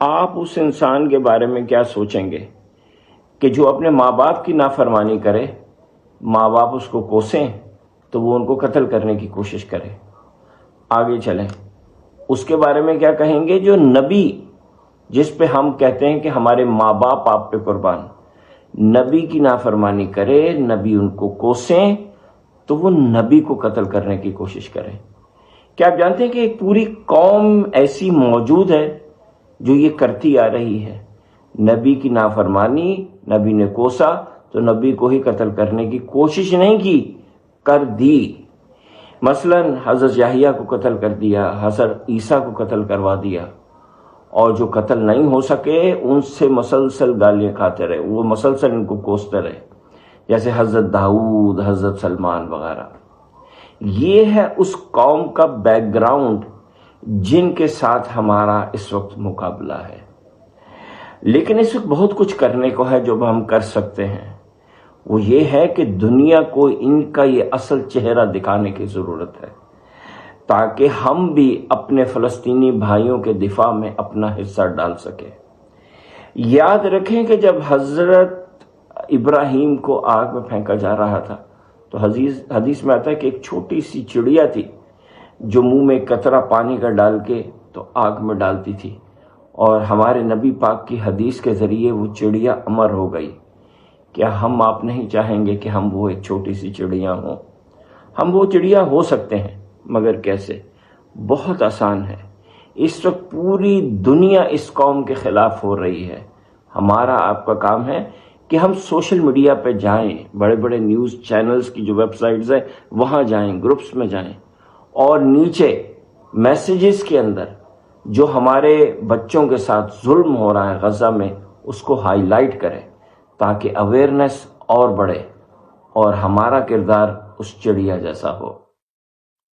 آپ اس انسان کے بارے میں کیا سوچیں گے کہ جو اپنے ماں باپ کی نافرمانی کرے، ماں باپ اس کو کوسیں تو وہ ان کو قتل کرنے کی کوشش کرے؟ آگے چلیں، اس کے بارے میں کیا کہیں گے جو نبی، جس پہ ہم کہتے ہیں کہ ہمارے ماں باپ آپ پہ قربان، نبی کی نافرمانی کرے، نبی ان کو کوسیں تو وہ نبی کو قتل کرنے کی کوشش کرے؟ کیا آپ جانتے ہیں کہ ایک پوری قوم ایسی موجود ہے جو یہ کرتی آ رہی ہے؟ نبی کی نافرمانی، نبی نے کوسا تو نبی کو ہی قتل کرنے کی کوشش نہیں کی، کر دی۔ مثلا حضرت یحییٰ کو قتل کر دیا، حضرت عیسیٰ کو قتل کروا دیا، اور جو قتل نہیں ہو سکے ان سے مسلسل گالیاں کھاتے رہے، وہ مسلسل ان کو کوستے رہے، جیسے حضرت داؤد، حضرت سلمان وغیرہ۔ یہ ہے اس قوم کا بیک گراؤنڈ جن کے ساتھ ہمارا اس وقت مقابلہ ہے۔ لیکن اس وقت بہت کچھ کرنے کو ہے جو ہم کر سکتے ہیں، وہ یہ ہے کہ دنیا کو ان کا یہ اصل چہرہ دکھانے کی ضرورت ہے، تاکہ ہم بھی اپنے فلسطینی بھائیوں کے دفاع میں اپنا حصہ ڈال سکیں۔ یاد رکھیں کہ جب حضرت ابراہیم کو آگ میں پھینکا جا رہا تھا تو حدیث میں آتا ہے کہ ایک چھوٹی سی چڑیا تھی جو منہ میں قطرہ پانی کا ڈال کے تو آگ میں ڈالتی تھی، اور ہمارے نبی پاک کی حدیث کے ذریعے وہ چڑیا امر ہو گئی۔ کیا ہم آپ نہیں چاہیں گے کہ ہم وہ ایک چھوٹی سی چڑیا ہوں؟ ہم وہ چڑیا ہو سکتے ہیں، مگر کیسے؟ بہت آسان ہے۔ اس وقت پوری دنیا اس قوم کے خلاف ہو رہی ہے۔ ہمارا آپ کا کام ہے کہ ہم سوشل میڈیا پہ جائیں، بڑے بڑے نیوز چینلز کی جو ویب سائٹس ہیں وہاں جائیں، گروپس میں جائیں، اور نیچے میسیجز کے اندر جو ہمارے بچوں کے ساتھ ظلم ہو رہا ہے غزہ میں اس کو ہائی لائٹ کریں، تاکہ اویئرنیس اور بڑھے اور ہمارا کردار اس چڑیا جیسا ہو۔